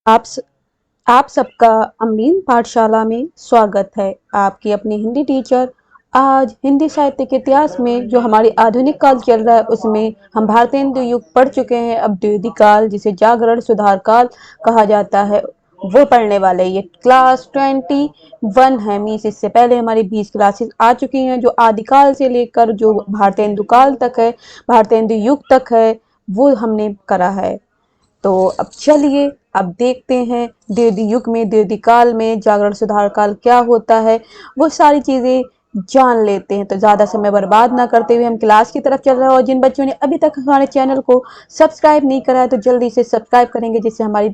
आप स, आप सबका अमरीन पाठशाला में स्वागत है। आपकी अपनी हिंदी टीचर। आज हिंदी साहित्य के इतिहास में जो हमारी आधुनिक काल चल रहा है उसमें हम भारतेंदु युग पढ़ चुके हैं। अब द्विवेदी काल जिसे जागरण सुधार काल कहा जाता है वो पढ़ने वाले। ये क्लास 21 है। मीन्स इससे पहले हमारी 20 क्लासेस आ चुकी हैं जो आदिकाल से लेकर जो भारतेंदु काल तक है, भारतेंदु युग तक है, वो हमने करा है। तो अब चलिए अब देखते हैं द्विवेदी युग में, द्विवेदी काल में जागरण सुधार काल क्या होता है, वो सारी चीजें जान लेते हैं। तो ज्यादा समय बर्बाद ना करते हुए हम क्लास की तरफ चल रहे हैं। और जिन बच्चों ने अभी तक हमारे चैनल को सब्सक्राइब नहीं करा है तो जल्दी से सब्सक्राइब करेंगे जिससे हमारी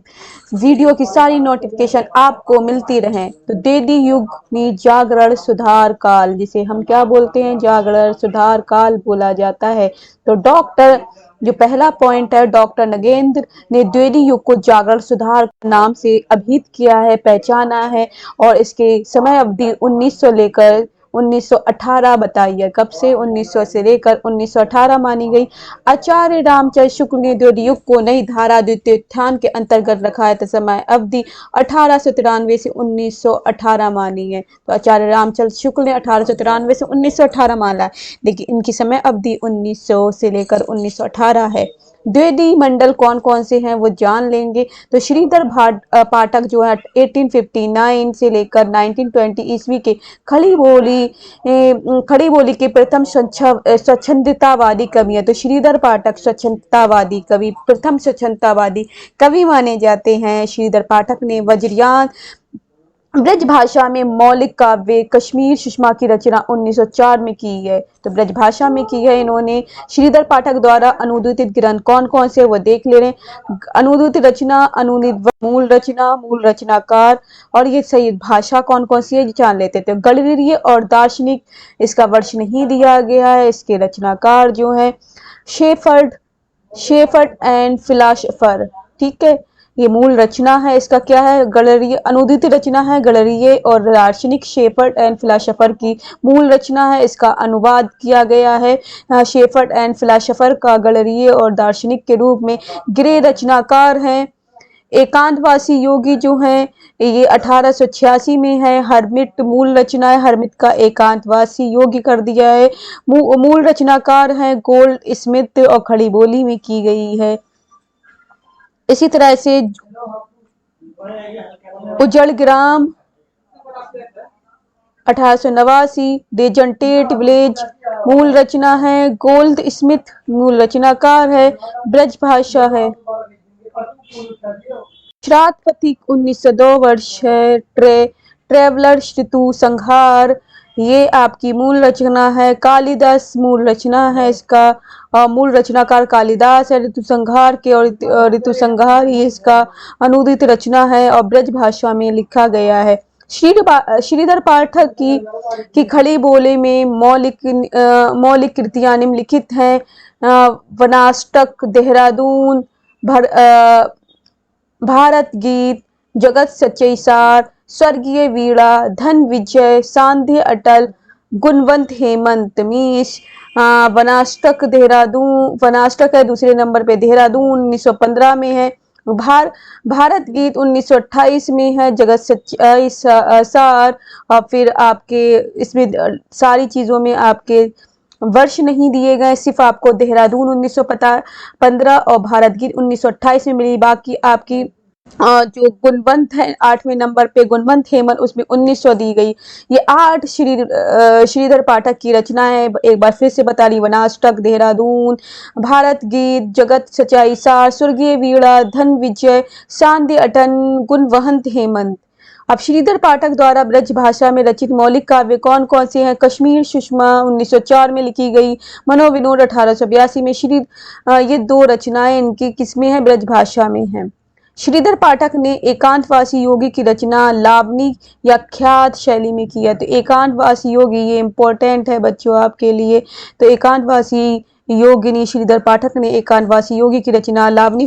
वीडियो की सारी नोटिफिकेशन आपको मिलती रहे। तो द्विवेदी युग में जागरण सुधार काल जिसे हम क्या बोलते हैं, जागरण सुधार काल बोला जाता है। तो डॉक्टर जो पहला पॉइंट है, डॉक्टर नगेंद्र ने द्विवेदी युग को जागरण सुधार नाम से अभिहित किया है, पहचाना है। और इसके समय अवधि 1900 लेकर 1918 बताई है। कब से? 1900 से लेकर 1918 मानी गई। आचार्य रामचंद्र शुक्ल ने द्विवेदी युग को नई धारा द्वितीयोत्थान के अंतर्गत रखा है तो समय अवधि 1893 से 1918 मानी है। तो आचार्य रामचंद्र शुक्ल ने 1893 से 1918 माना है, लेकिन इनकी समय अवधि 1900 से लेकर 1918 है। द्विवेदी मंडल कौन कौन से हैं वो जान लेंगे। तो श्रीधर पाठक जो है 1859 से लेकर 1920 ईस्वी के खड़ी बोली के प्रथम स्वच्छंदतावादी कवि है। तो श्रीधर पाठक स्वच्छंदतावादी कवि, प्रथम स्वच्छंदतावादी कवि माने जाते हैं। श्रीधर पाठक ने वज्रयान ब्रज भाषा में मौलिक काव्य कश्मीर सुषमा की रचना 1904 में की है। तो ब्रज भाषा में की है इन्होंने। श्रीधर पाठक द्वारा अनुदित ग्रंथ कौन कौन से वो देख ले रहे हैं। अनुदित रचना, अनुदित मूल रचना, मूल रचनाकार, और ये सही भाषा कौन कौन सी है जान लेते थे। गणितीय और दार्शनिक, इसका वर्ष नहीं दिया गया है। इसके रचनाकार जो है शेफर्ड शेफर्ड एंड फिलासफर, ठीक है। ये मूल रचना है, इसका क्या है, गणरीय अनुदित रचना है, गणरीय और दार्शनिक शेफर्ड एंड फिलासफर की मूल रचना है। इसका अनुवाद किया गया है शेफर्ड एंड फिलासफर का गणरीय और दार्शनिक के रूप में। गृह रचनाकार हैं एकांतवासी योगी जो है ये 1886 में है। हरमिट मूल रचना है, हरमिट का एकांतवासी योगी कर दिया है। मूल रचनाकार हैं गोल्ड स्मिथ और खड़ी बोली में की गई है। इसी तरह से उजड़ ग्राम 1889, डेजंटेट विलेज मूल रचना है। गोल्ड स्मिथ मूल रचनाकार है। ब्रज भाषा है। श्राद्ध पथिक 1902 वर्ष है। ट्रेवलर ऋतु संहार ये आपकी मूल रचना है। कालिदास मूल रचना है, इसका मूल रचनाकार कालिदास है। ऋतु संहार के और ऋतु संहार ये इसका अनुदित रचना है और ब्रज भाषा में लिखा गया है। श्रीधर पाठक की खड़ी बोली में मौलिक कृतियां निम्नलिखित हैं। वनाष्टक, देहरादून, भारत गीत, जगत सच्चे सार, स्वर्गीय वीणा, धन विजय, सांध्य अटल, गुणवंत हेमंत। मीश वनाष्टक देहरादून, वनाष्टक है दूसरे नंबर पे, देहरादून 1915 में है। भारत गीत 1928 में है। जगत सच्चाई सार, और फिर आपके इसमें सारी चीजों में आपके वर्ष नहीं दिए गए, सिर्फ आपको देहरादून 1915 और भारत गीत 1928 में मिली। बाकी आपकी जो गुणवंत है 8वें नंबर पे गुणवंत हेमंत उसमें 1900 दी गई। ये 8 श्रीधर पाठक की रचना है। एक बार फिर से बता रही, वनाष्टक, देहरादून, भारत गीत, जगत सच्चाई सार, स्वर्गीय वीणा, धन विजय, सांध्य अटन, गुणवंत हेमंत। अब श्रीधर पाठक द्वारा ब्रज भाषा में रचित मौलिक काव्य कौन कौन से हैं। कश्मीर सुषमा 1904 में लिखी गई। मनोविनोद 1882 में। ये 2 रचनाएं इनकी किसमें है, ब्रज भाषा में है। श्रीधर पाठक ने एकांतवासी योगी की रचना लावनी या ख्यात शैली में की है। तो एकांतवासी योगी ये इंपॉर्टेंट है बच्चों आपके लिए। तो एकांतवासी योगिनी श्रीधर पाठक ने एकांतवासी योगी की रचना लावनी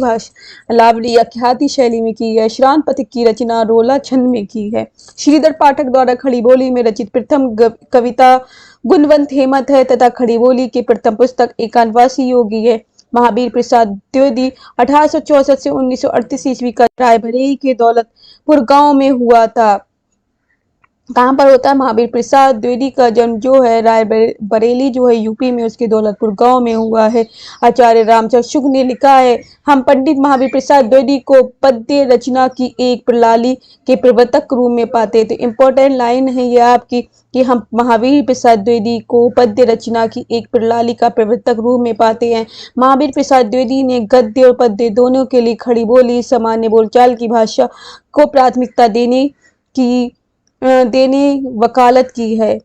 या ख्याति शैली में की है। श्राद्ध पथिक की रचना रोला छंद में की है। श्रीधर पाठक द्वारा खड़ी बोली में रचित प्रथम कविता गुणवंत हेमंत है तथा खड़ी बोली की प्रथम पुस्तक एकांतवासी योगी है। महावीर प्रसाद द्विवेदी 1864 से 1938 ईस्वी का रायबरेली के दौलतपुर गांव में हुआ था। कहाँ पर होता है? महावीर प्रसाद द्विवेदी का जन्म जो है रायबरेली जो है यूपी में, उसके दौलतपुर गांव में हुआ है। आचार्य रामचंद्र शुक्ल ने लिखा है, हम पंडित महावीर प्रसाद द्विवेदी को पद्य रचना की एक प्रणाली के प्रवर्तक रूप में पाते। तो इम्पोर्टेंट लाइन है ये आपकी कि हम महावीर प्रसाद द्विवेदी को पद्य रचना की एक प्रणाली का प्रवर्तक रूप में पाते हैं। महावीर प्रसाद द्विवेदी ने गद्य और पद्य दोनों के लिए खड़ी बोली, सामान्य बोलचाल की भाषा को प्राथमिकता देने वकालत की है।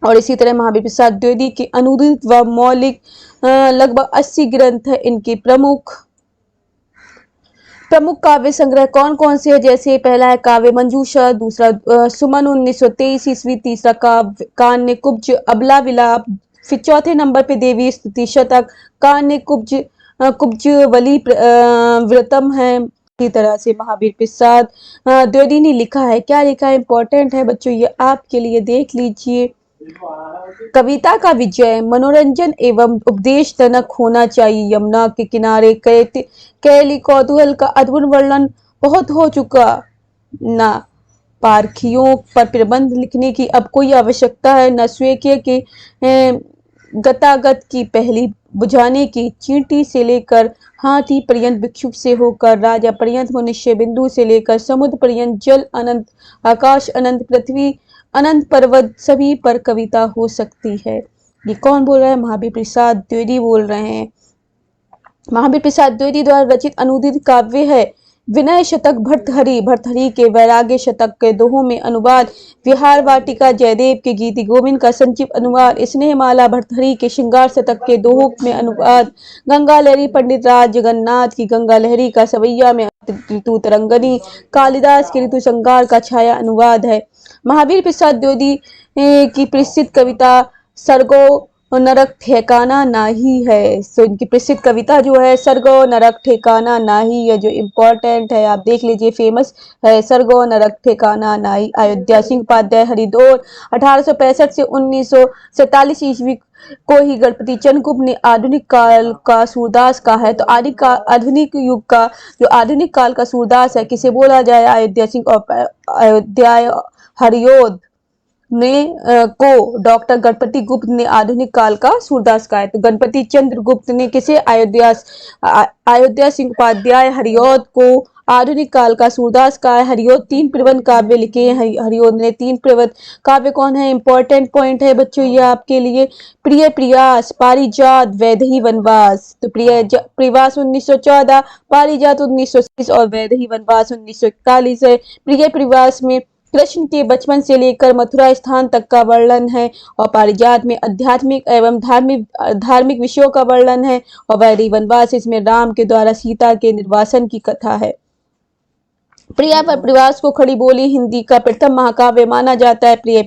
और इसी तरह महावीर प्रसाद द्विवेदी के अनुदित व मौलिक लगभग 80 ग्रंथ है। इनके प्रमुख काव्य संग्रह कौन कौन से है? जैसे पहला है काव्य मंजूषा, दूसरा सुमन 1923 ईस्वी, तीसरा काव्य कान्य कुब्ज अबला विलाप, फिर चौथे नंबर पे देवी स्तुति शतक, कान्य कुब्ज वली व्रतम है। इसी तरह से महावीर प्रसाद द्विवेदी ने लिखा है, क्या लिखा है? इंपॉर्टेंट है बच्चों, ये आपके लिए देख लीजिए। कविता का विजय मनोरंजन एवं उपदेश जनक होना चाहिए। यमुना के किनारे कैली कौतूहल का अद्भुत वर्णन बहुत हो चुका, ना पारखियों पर प्रबंध लिखने की अब कोई आवश्यकता है, न स्वेकीय के गतागत की पहली बुझाने की, चींटी से लेकर हाथी पर्यंत, भिक्षुक से होकर राजा पर्यंत, मनुष्य बिंदु से लेकर समुद्र पर्यंत, जल अनंत, आकाश अनंत, पृथ्वी अनंत, पर्वत सभी पर कविता हो सकती है। ये कौन बोल रहा है? महावीर प्रसाद द्विवेदी बोल रहे हैं। महावीर प्रसाद द्विवेदी द्वारा रचित अनुदित काव्य है विनय शतक, भर्तृहरि के वैराग्य शतक के दोहों में अनुवाद, विहार वाटिका जयदेव के गीति गोविंद का संक्षिप्त अनुवाद, स्नेहमाला भर्तृहरि के श्रृंगार शतक के दोहों में अनुवाद, गंगा लहरी पंडित राज जगन्नाथ की गंगा लहरी का सवैया में ऋतु तरंगनी, कालिदास के ऋतु संगार का छाया अनुवाद है। महावीर प्रसाद द्विवेदी की प्रसिद्ध कविता सर्गो नरक ठिकाना नाही है। सो इनकी प्रसिद्ध कविता जो है सर्गो नरक ठिकाना नाही है, जो इम्पोर्टेंट है आप देख लीजिए, फेमस है सर्गो नरक ठिकाना नाही। अयोध्या सिंह उपाध्याय हरिदौर 1865 से 1947 ईस्वी को ही गणपति चंद्र गुप्त ने आधुनिक काल का सूरदास कहा है। तो आधुनिक युग का जो आधुनिक काल का सूरदास है किसे बोला जाए? अयोध्या सिंह और अयोध्या हरियोद ने को डॉक्टर गणपति गुप्त ने आधुनिक काल का सूरदास कहा है। तो गणपति चंद्र गुप्त ने किसे? अयोध्या सिंह उपाध्याय हरियोद को आधुनिक काल का सूरदास कहा है। हरियोद 3 प्रबंध काव्य लिखे हैं। हरियोद ने 3 प्रबंध काव्य कौन है? इंपॉर्टेंट पॉइंट है बच्चों ये आपके लिए। प्रिय प्रयास, पारिजात, वैदेही वनवास। तो प्रिय प्रयास 1914, पारिजात 1930 और वैदेही वनवास 1941 है। प्रिय प्रयास में कृष्ण के बचपन से लेकर मथुरा स्थान तक का वर्णन है, और पारिजात में आध्यात्मिक एवं धार्मिक विषयों का वर्णन है, और वैदेही वनवास इसमें राम के द्वारा सीता के निर्वासन की कथा है। प्रिय प्रवास को खड़ी बोली हिंदी का प्रथम महाकाव्य माना जाता है। प्रिय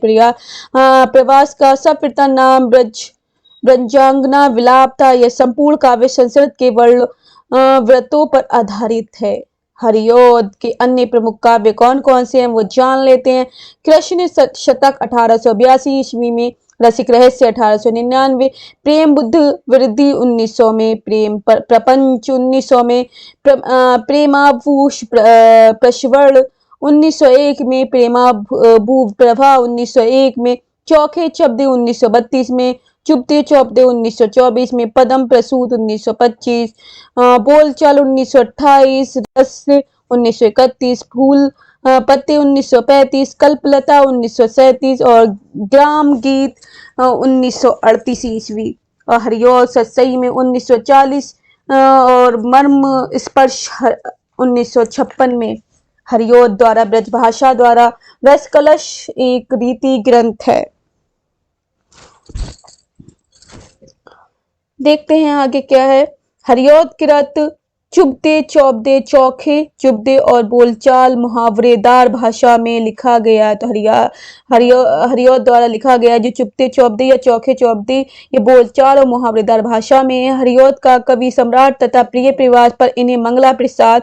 प्रवास का सर्वप्रथम नाम ब्रजांगना विलाप था। यह संपूर्ण काव्य संस्कृत के व्रतों पर आधारित है। हरियोद के अन्य प्रमुख काव्य कौन कौन से हैं वो जान लेते हैं। कृष्ण शतक 1882 ईस्वी में, रसिक रहस्य 1899, प्रेम बुद्ध वृद्धि 1900 में, प्रेम प्रपंच 1900 में, प्रेमाभूष प्रश्वर्ण 1901 में, प्रेमाभू प्रभा 1901 में, चौखे चब्दे 1932 में, चुपते चौपदे 1924 में, पदम प्रसूत 1925, बोलचाल 1928, रस 1931, फूल पत्ते 1935, कल्पलता 1937 और ग्राम गीत 1938 ईस्वी, और हरियोद सतसई में 1940 और मर्म स्पर्श 1956 में। हरियोद द्वारा ब्रजभाषा द्वारा रस कलश एक रीति ग्रंथ है। देखते हैं आगे क्या है। हरियोद किरत चुबते चौबदे चौखे चुबदे और बोलचाल मुहावरेदार भाषा में लिखा गया। तो हरियोद द्वारा लिखा गया जो चुबते चौबदे या चौखे चौबदे ये बोलचाल और मुहावरेदार भाषा में है। हरियोद का कवि सम्राट तथा प्रिय प्रवास पर इन्हें मंगला प्रसाद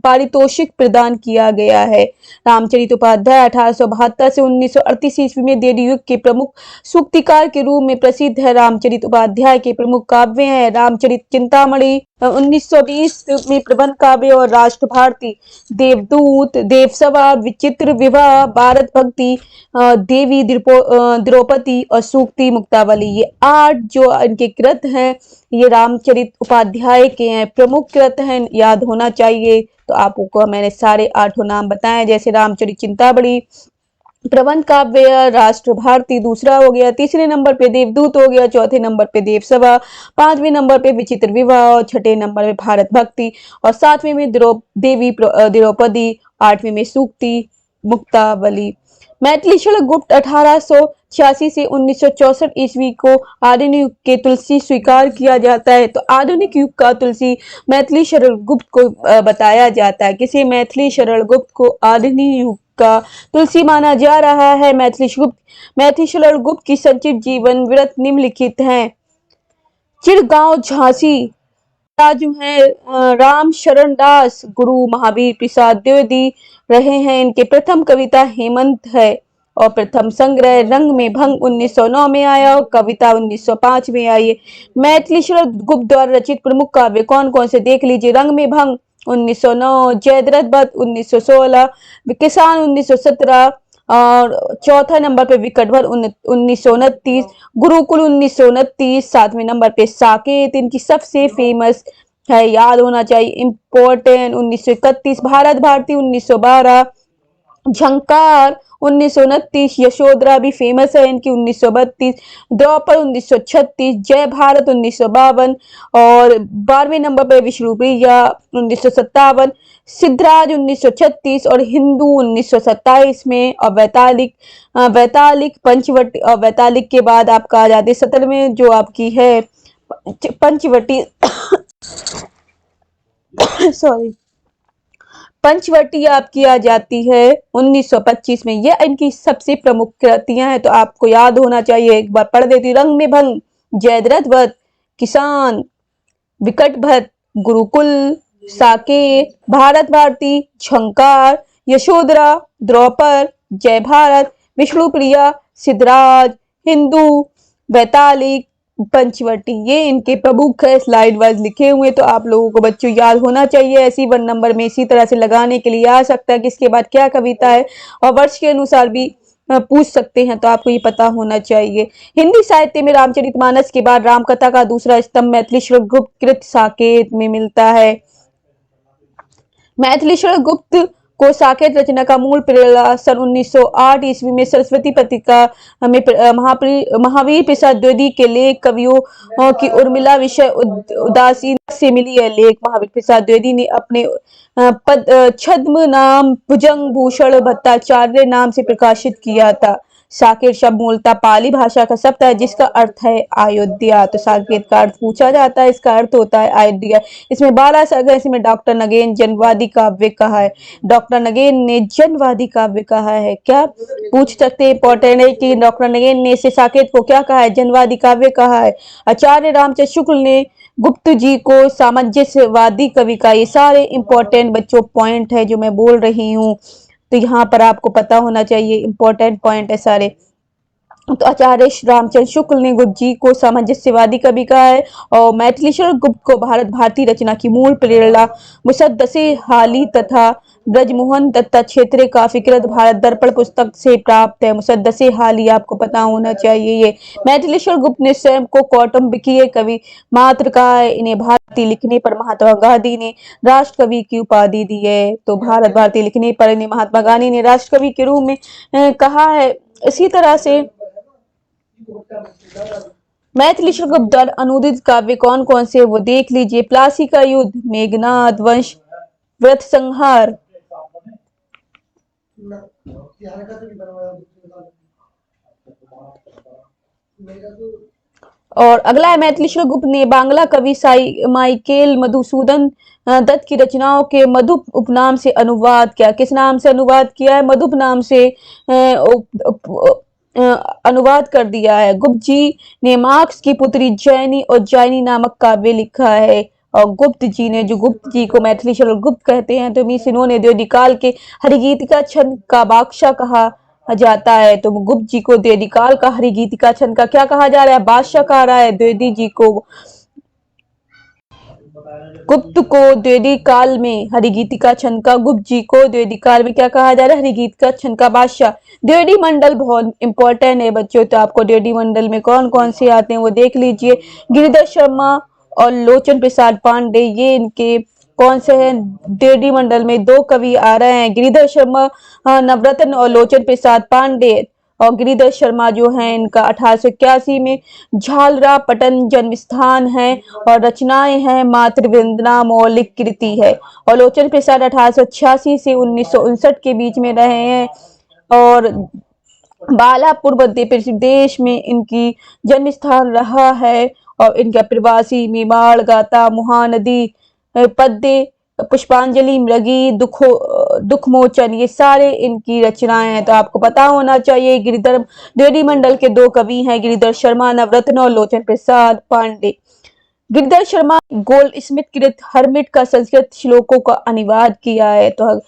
पारितोषिक प्रदान किया गया है। रामचरित उपाध्याय 1872 से 1938 ईस्वी में देवी युग के प्रमुख सूक्तिकार के रूप में प्रसिद्ध है। रामचरित उपाध्याय के प्रमुख काव्य हैं रामचरित चिंतामणि 1920 में प्रबंध काव्य और राष्ट्र भारती, देवदूत, देवसभा, विचित्र विवाह, भारत भक्ति, देवी द्रौपदी और सूक्ति मुक्तावली, ये 8 जो इनके कृत हैं ये रामचरित उपाध्याय के हैं, प्रमुख कृत हैं, याद होना चाहिए। तो आपको मैंने सारे 8 नाम बताए, जैसे रामचरित चिंतामणि प्रबंध काव्य, राष्ट्र भारती दूसरा हो गया, तीसरे नंबर पे देवदूत हो गया, चौथे नंबर पे देवसभा, 5वें नंबर पे विचित्र विवाह और 6ठे नंबर पे भारत भक्ति और 7वें में देवी द्रौपदी, 8वें में सूक्ति मुक्तावली। मैथिली शरण गुप्त 1886 से 1964 ईस्वी को आधुनिक युग के तुलसी स्वीकार किया जाता है। तो आधुनिक युग का तुलसी मैथिली शरण गुप्त को बताया जाता है। किसी मैथिली शरण गुप्त को आधुनिक युग का तुलसी माना जा रहा है। मैथिली शरण गुप्त की संचित जीवन वृत्त निम्नलिखित हैं। चिड़गांव झांसी जो है राम शरण दास गुरु महावीर प्रसाद द्विवेदी रहे हैं। इनके प्रथम कविता हेमंत है और प्रथम संग्रह रंग में भंग 1909 में आया और कविता 1905 में आई है। मैथिली शरण गुप्त द्वारा रचित प्रमुख काव्य कौन कौन से देख लीजिए। रंग में भंग 1909, जयद्रथ वध 1916, किसान 1917 और चौथा नंबर पे विकटभर 1929, गुरुकुल 1929, 7वें नंबर पे साकेत इनकी सबसे फेमस है, याद होना चाहिए, इम्पोर्टेंट 1931, भारत भारती 1912, झंकार 1929, यशोधरा भी फेमस है इनकी 1932, द्रौपद 1936, जय भारत 1952 और 12वें नंबर पर विष्णुप्रिया 1957, सिद्धराज 1936 और हिंदू 1927 में और वैतालिक पंचवटी और वैतालिक के बाद आपका आ जाती 17वें जो आपकी है पंचवटी सॉरी पंचवटी आपकी आ जाती है 1925 में। यह इनकी सबसे प्रमुख कृतियां हैं, तो आपको याद होना चाहिए। एक बार पढ़ देती। रंग में भंग, जयद्रथ वध, किसान, विकटभर, गुरुकुल, साकेत, भारत भारती, झंकार, यशोधरा, द्रौपद, जय भारत, विष्णुप्रिया, सिद्धराज, हिंदू, वैतालिक, पंचवटी, ये इनके प्रमुख है। स्लाइड वाइज लिखे हुए, तो आप लोगों को बच्चों याद होना चाहिए। ऐसी 1 नंबर में इसी तरह से लगाने के लिए आ सकता है कि इसके बाद क्या कविता है और वर्ष के अनुसार भी पूछ सकते हैं, तो आपको ये पता होना चाहिए। हिंदी साहित्य में रामचरितमानस के बाद रामकथा का दूसरा स्तंभ मैथिली शरण गुप्त कृत साकेत में मिलता है। मैथिली शरण गुप्त को साकेत रचना का मूल प्रेरणा सन 1908 ईस्वी में सरस्वती पत्रिका में महावीर प्रसाद द्विवेदी के लेख कवियों की उर्मिला विषय उदासीन से मिली है। लेख महावीर प्रसाद द्विवेदी ने अपने छद्म नाम भुजंग भूषण भट्टाचार्य नाम से प्रकाशित किया था। साकेत शब्द मूलतः पाली भाषा का शब्द है जिसका अर्थ है अयोध्या। तो साकेत का अर्थ पूछा जाता है, इसका अर्थ होता है अयोध्या। इसमें 12 सर्ग, इसमें डॉक्टर नगेन जनवादी काव्य कहा है। डॉक्टर नगेन ने जनवादी काव्य कहा है। क्या पूछ सकते हैं, इंपॉर्टेंट है कि डॉक्टर नगेन ने इसे साकेत को क्या कहा है, जनवादी काव्य कहा है। आचार्य रामचंद्र शुक्ल ने गुप्त जी को सामंजस्यवादी कवि का। ये सारे इंपॉर्टेंट बच्चों पॉइंट है जो मैं बोल रही हूँ, तो यहाँ पर आपको पता होना चाहिए, इंपॉर्टेंट पॉइंट है सारे। तो आचार्य रामचंद्र शुक्ल ने गुप्त जी को सामंजस्यवादी कवि कहा है और मैथिली शरण गुप्त को भारत भारती रचना की मूल प्रेरणा मुसद्दसे हाली तथा ब्रजमोहन दत्ता क्षेत्रीय काफिकृत भारत दर्पण पुस्तक से प्राप्त है। मुसद्दसे हाली आपको पता होना चाहिए। ये मैथिली शरण गुप्त ने स्वयं को कौटुंबिकीय कवि मात्र कहा है। इन्हें भारती लिखने पर महात्मा गांधी ने राष्ट्र कवि की उपाधि दी है। तो भारत भारती लिखने पर इन्हें महात्मा गांधी ने राष्ट्र कवि के रूप में कहा है। इसी तरह से मैथिली शरण गुप्त द्वारा अनुदित काव्य कौन कौन से वो देख लीजिए। प्लासी का युद्ध, मेघनाद वंश, व्रत संहार। और अगला है मैथिली शरण गुप्त ने बांग्ला कवि माइकेल मधुसूदन दत्त की रचनाओं के मधुप उपनाम से अनुवाद किया। किस नाम से अनुवाद किया है? मधुप नाम से अनुवाद कर दिया है। गुप्त जी ने मार्क्स की पुत्री जैनी और जैनी नामक काव्य लिखा है और गुप्त जी ने, जो गुप्त जी को मैथिली शरण गुप्त कहते हैं, तो मीस इन्होंने द्योतिकाल के हरिगीतिका छंद का बादशाह कहा जाता है। तो गुप्त जी को द्योतिकाल का हरिगीतिका छंद का क्या कहा जा रहा है? बादशाह कहा रहा है। द्विवेदी जी को, गुप्त को द्विवेदी काल में हरिगीतिका छंद का, गुप्त जी को द्विवेदी काल में क्या कहा जा रहा है? हरिगीतिका छंद का बादशाह। द्विवेदी मंडल बहुत इंपॉर्टेंट है बच्चों, तो आपको द्विवेदी मंडल में कौन कौन से आते हैं वो देख लीजिए। गिरिधर शर्मा और लोचन प्रसाद पांडे, ये इनके कौन से हैं? द्विवेदी मंडल में दो कवि आ रहे हैं, गिरिधर शर्मा नवरत्न और लोचन प्रसाद पांडे। और गिरिधर शर्मा जो हैं इनका 1881 में झालरा पटन जन्म स्थान है और रचनाएं हैं मातृवंदना मौलिक कृति है। और लोचन प्रसाद 1886 से 1959 के बीच में रहे हैं और बालापुर मध्य प्रदेश में इनकी जन्म स्थान रहा है। और इनका प्रवासी, मेवाड़ गाथा, महानदी, पद्य, पुष्पांजलि, मृगी, दुखमोचन, ये सारे इनकी रचनाएं हैं। तो आपको पता होना चाहिए गिरिधर द्विवेदी मंडल के दो कवि हैं, गिरिधर शर्मा नवरत्न और लोचन प्रसाद पांडे। गिरिधर शर्मा गोल्ड स्मिथ कृत हरमिट का संस्कृत श्लोकों का अनुवाद किया है। तो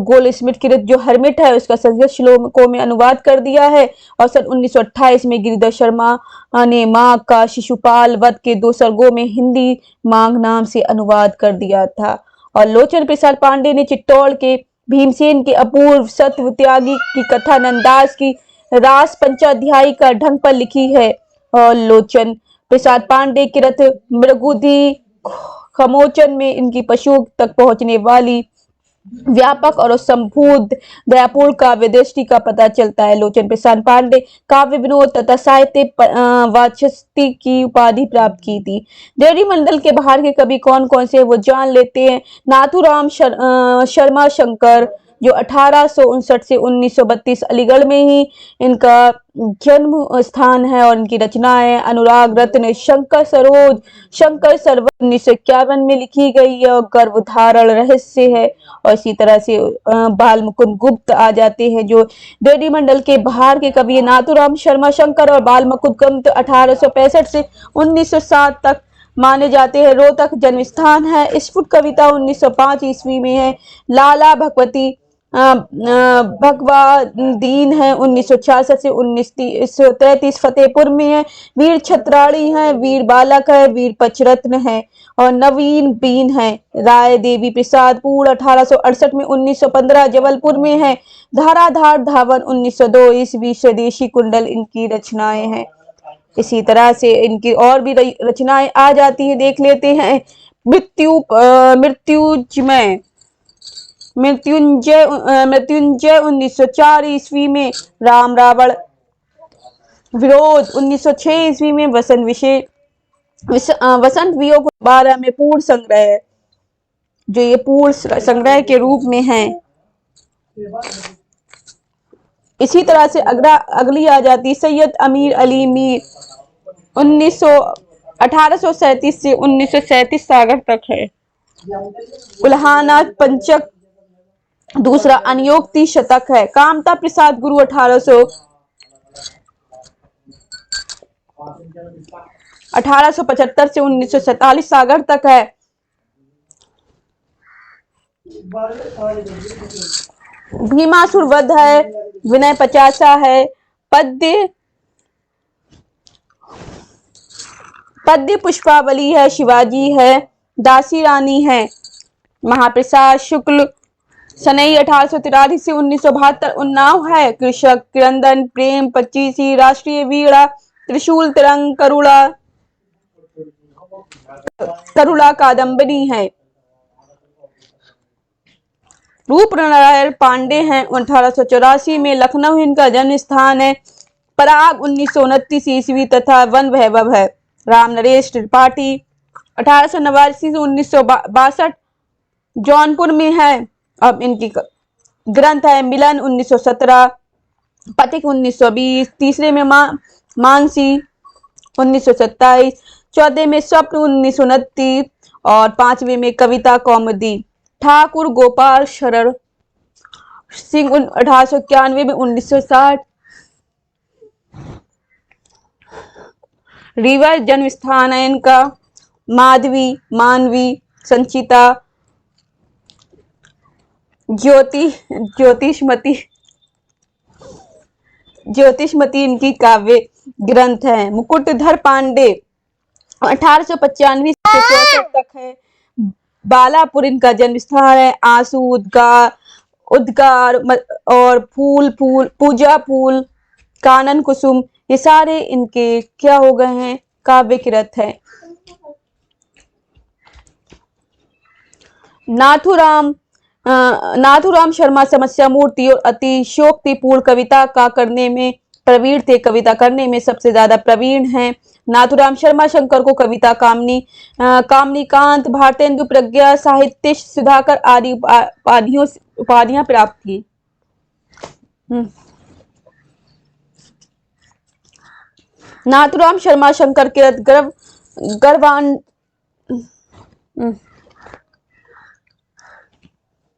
गोल्ड स्मिथ कृत जो हरमिट है उसका संस्कृत श्लोकों में अनुवाद कर दिया है। और सन 1928 में गिरिधर शर्मा ने माँ का शिशुपाल वध के 2 सर्गों में हिंदी मांग नाम से अनुवाद कर दिया था। और लोचन प्रसाद पांडे ने चित्तौड़ के भीमसेन के अपूर्व सत्व त्यागी की कथा नंदास की रास पंचाध्यायी का ढंग पर लिखी है। और लोचन प्रसाद पांडे के रथ मृगुधि खमोचन में इनकी पशुओं तक पहुंचने वाली व्यापक और संपूर्ण दयापूर्ण काव्य दृष्टि का पता चलता है। लोचन प्रसाद पांडे काव्य विनोद तथा साहित्य वाचस्पति की उपाधि प्राप्त की थी। द्विवेदी मंडल के बाहर के कवि कौन कौन से वो जान लेते हैं। नाथूराम शर्मा शंकर, जो 1859 से 1932 अलीगढ़ में ही इनका जन्म स्थान है और इनकी रचनाएं अनुराग रत्न, शंकर सरोज, शंकर सरवर 1951 में लिखी गई है और गर्भधारण रहस्य है। और इसी तरह से बाल मुकुंद गुप्त आ जाते हैं, जो द्विवेदी मंडल के बाहर के कवि है। नाथूराम शर्मा शंकर और बाल मुकुंद गुप्त 1865 से 1907 तक माने जाते हैं। रोहतक जन्म स्थान है। स्फुट कविता 1905 ईस्वी में है। लाला भगवती भगवादीन है 1966 से 1933 फतेहपुर में है। वीर छत्राणी है, वीर बालक है, वीर पचरत्न है और नवीन बीन है। राय देवी प्रसाद पूर्ण 1868 में 1915 जबलपुर में है। धाराधार धावन 1902 ईस्वी। स्वदेशी कुंडल इनकी रचनाएं हैं। इसी तरह से इनकी और भी रचनाएं आ जाती है, देख लेते हैं। मृत्युंजय 1904 ईस्वी में। राम रावण विरोध 1906 ईस्वी में। वसंत वियोग 12 में पूर्ण संग्रह है, जो ये पूर्ण संग्रह के रूप में है। इसी तरह से अगली आ जाती सैयद अमीर अली मीर 1837 से 1937 सागर तक है। उल्हाना पंचक दूसरा अनियोक्ति शतक है। कामता प्रसाद गुरु 1875 से 1947 सागर तक है। भीमासुर वध है। विनय पचासा है। पद्य पुष्पावली है। शिवाजी है। दासी रानी है। महाप्रसाद शुक्ल सनई 1883 से 1972 उन्नाव है। कृषक क्रंदन प्रेम 25 राष्ट्रीय वीणा त्रिशूल तिरंग करुणा कादम्बरी है। रूपनारायण पांडे हैं 1884 में। लखनऊ इनका जन्म स्थान है। पराग 1929 ईस्वी तथा वन वैभव है। राम नरेश त्रिपाठी 1889 से 1962 जौनपुर में है। अब इनकी ग्रंथ है मिलन 1917, पथिक 1920, तीसरे में मानसी 1927, चौथे में स्वप्न 1929 और पांचवे में कविता कौमुदी। ठाकुर गोपाल शरण सिंह 1891 में 1960। रीवा जन्म स्थान है इनका। माधवी, मानवी, संचिता, ज्योतिषमती ज्योतिषमती इनकी काव्य ग्रंथ है। मुकुटधर पांडे 1895 से 64 तक है। बालापुर इनका जन्म स्थान है। आंसू, उद्गार, उद्गार और फूल फूल, पूजा फूल, कानन कुसुम, ये सारे इनके क्या हो गए हैं, काव्य कृत है। नाथूराम शर्मा समस्या मूर्ति और अतिशयोक्तिपूर्ण कविता का करने में प्रवीण थे। कविता करने में सबसे ज्यादा प्रवीण हैं। नाथूराम शर्मा शंकर को कविता कामनीकांत, भारतेंदु प्रज्ञा, साहित्य सुधाकर आदि उपाधियां प्राप्त की। नाथूराम शर्मा शंकर के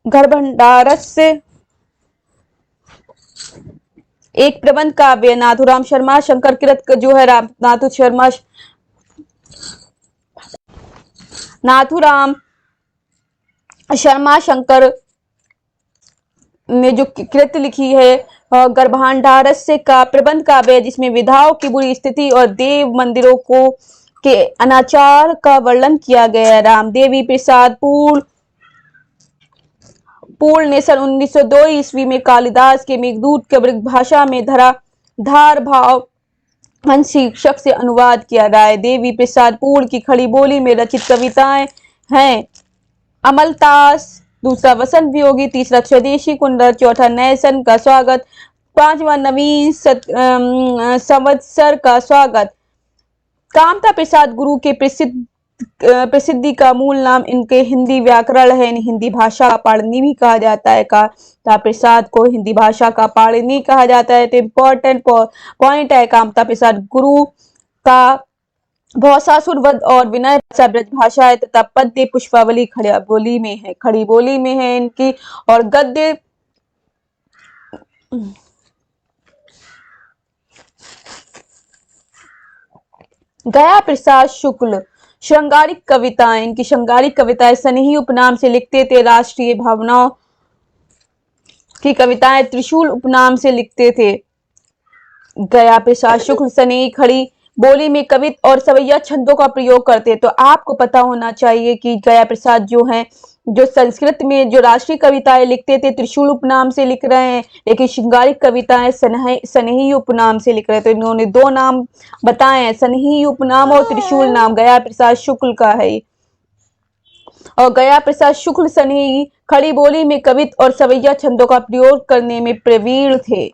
गर्भंडारस से एक प्रबंध काव्य। नाथूराम शर्मा शंकर किरत जो है नाथूराम शर्मा शंकर ने जो कृत लिखी है गर्भांडारस से का प्रबंध काव्य, जिसमें विधाओं की बुरी स्थिति और देव मंदिरों को के अनाचार का वर्णन किया गया है। रामदेवी प्रसाद पूर्ण ने सन 1902 ईस्वी में कालिदास के मेघदूत के वृक्ष भाषा में धार भाव शीर्षक से अनुवाद किया। राय देवी प्रसाद पूर्ण की खड़ी बोली में रचित कविताएं हैं अमलतास, दूसरा वसंत वियोगी, तीसरा स्वदेशी कुंडल, चौथा नए सन का स्वागत, पांचवा नवीन संवत्सर का स्वागत। कामता प्रसाद गुरु के प्रसिद्धि का मूल नाम इनके हिंदी व्याकरण है। हिंदी भाषा का पाणिनि भी कहा जाता है। कामता प्रसाद को हिंदी भाषा का पाणिनि कहा जाता है। तो इम्पोर्टेंट पॉइंट है, कामता प्रसाद गुरु का भौसासुर वध और विनय ब्रज भाषा है तथा पद्य पुष्पावली खड़ी बोली में है इनकी, और गद्य गया प्रसाद शुक्ल श्रृंगारिक कविताएं, इनकी श्रृंगारिक कविताएं स्नेही उपनाम से लिखते थे। राष्ट्रीय भावनाओं की कविताएं त्रिशूल उपनाम से लिखते थे। गया प्रसाद शुक्ल स्नेही खड़ी बोली में कवित और सवैया छंदों का प्रयोग करते। तो आपको पता होना चाहिए कि गया प्रसाद जो हैं, जो संस्कृत में जो राष्ट्रीय कविताएं लिखते थे त्रिशूल उपनाम से लिख रहे हैं, लेकिन श्रृंगारिक कविताएं स्नेही उपनाम से लिख रहे हैं। तो इन्होंने दो नाम बताए हैं, स्नेही उपनाम और त्रिशूल नाम गया प्रसाद शुक्ल का है। और गया प्रसाद शुक्ल स्नेही खड़ी बोली में कवित और सवैया छंदों का प्रयोग करने में प्रवीण थे।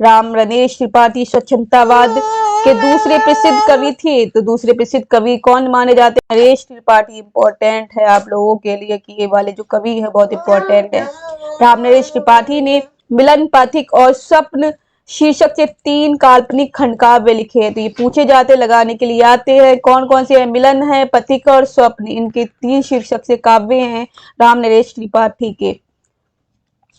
राम नरेश त्रिपाठी स्वच्छंदतावाद के दूसरे प्रसिद्ध कवि थे। तो दूसरे प्रसिद्ध कवि कौन माने जाते हैं? नरेश त्रिपाठी। इंपॉर्टेंट है आप लोगों के लिए कि ये वाले जो कवि है बहुत इंपॉर्टेंट है। राम नरेश त्रिपाठी ने मिलन, पथिक और स्वप्न शीर्षक से 3 काल्पनिक खंड काव्य लिखे हैं। तो ये पूछे जाते, लगाने के लिए आते हैं। कौन कौन से हैं? मिलन है, पथिक और स्वप्न, इनके 3 शीर्षक से काव्य हैं राम नरेश त्रिपाठी के।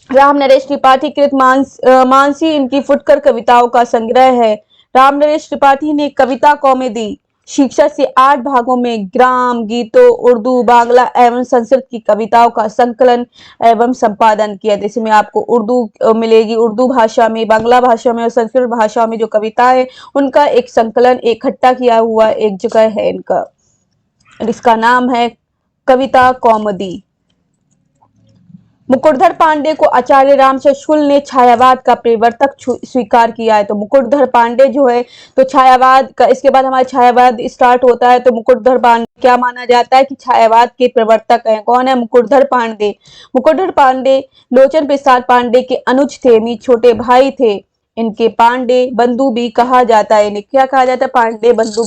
राम नरेश त्रिपाठी कृत मानसी इनकी फुटकर कविताओं का संग्रह है। राम नरेश त्रिपाठी ने कविता कॉमेडी शीर्षक से 8 भागों में ग्राम गीतों, उर्दू, बांग्ला एवं संस्कृत की कविताओं का संकलन एवं संपादन किया। जिसमें आपको उर्दू मिलेगी, उर्दू भाषा में, बांग्ला भाषा में और संस्कृत भाषा में जो कविता है उनका एक संकलन इकट्ठा किया हुआ एक जगह है इनका, इसका नाम है कविता कौमुदी। मुकुटधर पांडे को आचार्य रामचंद्र शुक्ल ने छायावाद का प्रवर्तक स्वीकार किया है। तो मुकुटधर पांडे जो है, तो छायावाद का, इसके बाद हमारा छायावाद स्टार्ट होता है। तो मुकुटधर पांडे क्या माना जाता है कि छायावाद के प्रवर्तक हैं। कौन है? मुकुटधर पांडे। मुकुटधर पांडे लोचन प्रसाद पांडे के अनुज थे, छोटे भाई थे। इनके पांडे बंधु भी कहा जाता है। इन्हें क्या कहा जाता है? पांडे बंधु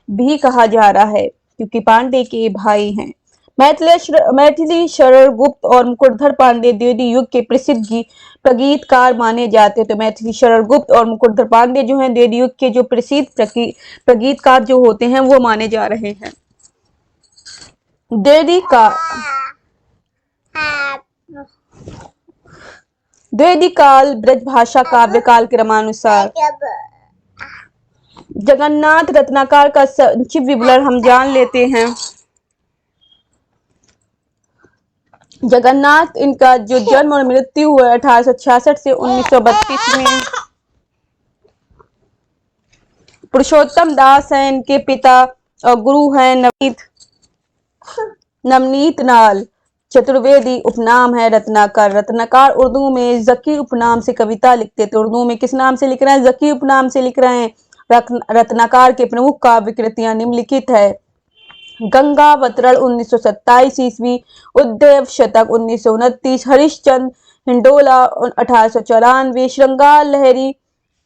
भी कहा जा रहा है, क्योंकि पांडे के भाई हैं। मैथिली शरण गुप्त और मुकुटधर पांडे द्वितीय युग के प्रसिद्ध प्रगीतकार माने जाते हैं। तो मैथिली शरण गुप्त और मुकुटधर पांडे जो हैं द्वितीय युग के जो प्रसिद्ध प्रगीतकार जो होते हैं वो माने जा रहे हैं। द्वितीय काल ब्रज भाषा काव्य काल क्रमानुसार जगन्नाथ रत्नाकर का संक्षिप्त विवरण हम जान लेते हैं। जगन्नाथ इनका जो जन्म और मृत्यु हुआ 1866 से 1932 में। पुरुषोत्तम दास हैं इनके पिता और गुरु हैं नवनीत लाल चतुर्वेदी। उपनाम है रत्नाकर। रत्नाकर उर्दू में जकी उपनाम से कविता लिखते थे। उर्दू में किस नाम से लिख रहे हैं? जकी उपनाम से लिख रहे हैं। रत्नाकर के प्रमुख काव्य कृतियां निम्नलिखित है। गंगावतरण 1927 ईस्वी, उद्देव शतक 1929, हरिश्चंद्र हिंडोला 1894, श्रृंगार लहरी।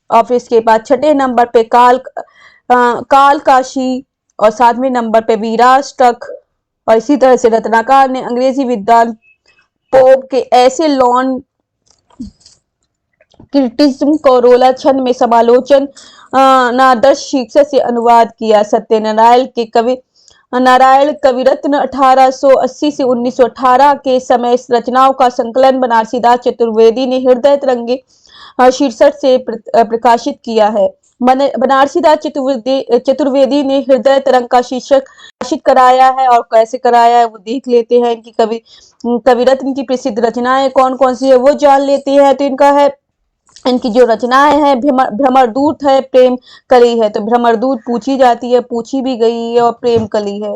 और फिर इसके बाद छठे नंबर पे काल काशी और सातवें नंबर पे वीराष्टक। और इसी तरह से रत्नाकर ने अंग्रेजी विद्वान पोप के ऐसे लॉन क्रिटिज्म को रोला छंद में समालोचन नादर्श शीर्षक से अनुवाद किया। सत्यनारायण के नारायण कविरत्न 1880 से 1918 के समय रचनाओं का संकलन बनारसीदास चतुर्वेदी ने हृदय तरंगे शीर्षक से प्रकाशित किया है। बनारसीदास चतुर्वेदी ने हृदय तरंग का शीर्षक प्रकाशित कराया है। और कैसे कराया है वो देख लेते हैं। इनकी कविरत्न की प्रसिद्ध रचनाएं कौन कौन सी है वो जान लेते हैं। तो इनकी जो रचनाएं हैं, भ्रमरदूत है, प्रेम कली है। तो भ्रमरदूत पूछी जाती है, पूछी भी गई है, और प्रेम कली है।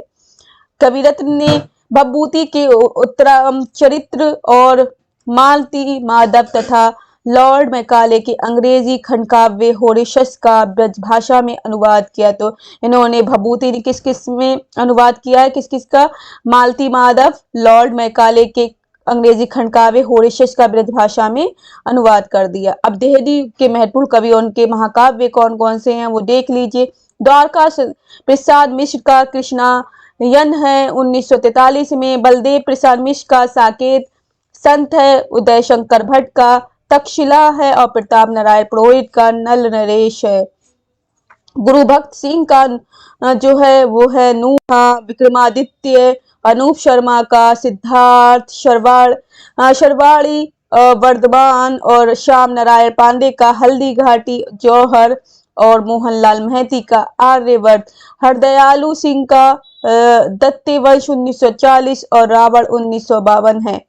कविरत्न ने भवभूति के उत्तराम चरित्र और मालती माधव तथा लॉर्ड मैकाले के अंग्रेजी खंडकाव्य होरेशस का ब्रजभाषा में अनुवाद किया। तो इन्होंने भवभूति ने किस किस में अनुवाद किया है? किस किस का? मालती माधव, लॉर्ड मैकाले के अंग्रेजी खंडकाव्य होरेशस का ब्रजभाषा में अनुवाद कर दिया। अब देहरी के महत्वपूर्ण कवि और उनके महाकाव्य कौन कौन से हैं वो देख लीजिए। द्वारका प्रसाद मिश्र का कृष्णायन है 1943 में। बलदेव प्रसाद मिश्र का साकेत संत है। उदय शंकर भट्ट का तक्षशिला है। और प्रताप नारायण पुरोहित का नल नरेश है। गुरु भक्त सिंह का जो है वो है नूहा। विक्रमादित्य अनूप शर्मा का सिद्धार्थ शरवाड़ी वर्धमान। और श्याम नारायण पांडे का हल्दी घाटी जौहर। और मोहनलाल महती का आर्यवर्त। हरदयालु सिंह का दत्तेवंश 1940 और रावण 1952 है।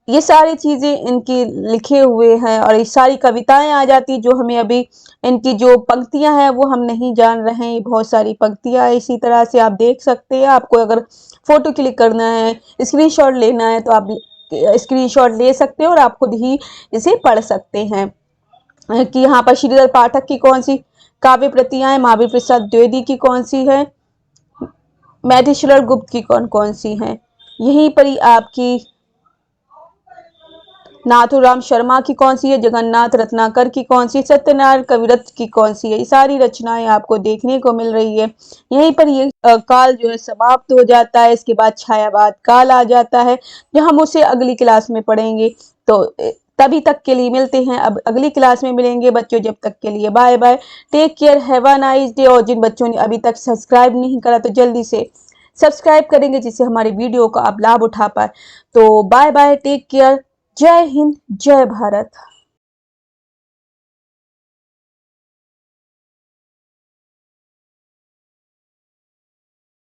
ये सारी चीजें इनकी लिखे हुए हैं। और ये सारी कविताएं आ जाती जो हमें अभी इनकी जो पंक्तियां हैं वो हम नहीं जान रहे हैं। बहुत सारी पंक्तियां इसी तरह से आप देख सकते हैं। आपको अगर फोटो क्लिक करना है, स्क्रीनशॉट लेना है तो आप स्क्रीनशॉट ले सकते हैं और आप खुद ही इसे पढ़ सकते हैं। कि यहाँ पर श्रीधर पाठक की कौन सी काव्य प्रतियां हैं, महावीर प्रसाद द्विवेदी की कौन सी है, मैथिश्वर गुप्त की कौन कौन सी हैं। यहीं पर ही आपकी नाथुराम शर्मा की कौन सी है, जगन्नाथ रत्नाकर की कौन सी, सत्यनारायण कविरत्न की कौन सी है। ये सारी रचनाएं आपको देखने को मिल रही है। यहीं पर ये काल जो है समाप्त हो जाता है। इसके बाद छायावाद काल आ जाता है जो हम उसे अगली क्लास में पढ़ेंगे। तो तभी तक के लिए मिलते हैं। अब अगली क्लास में मिलेंगे बच्चों। जब तक के लिए bye bye, take care, have a nice day. और जिन बच्चों ने अभी तक सब्सक्राइब नहीं करा तो जल्दी से सब्सक्राइब करेंगे जिससे हमारी वीडियो का आप लाभ उठा पाए। तो बाय बाय, टेक केयर, जय हिंद, जय भारत।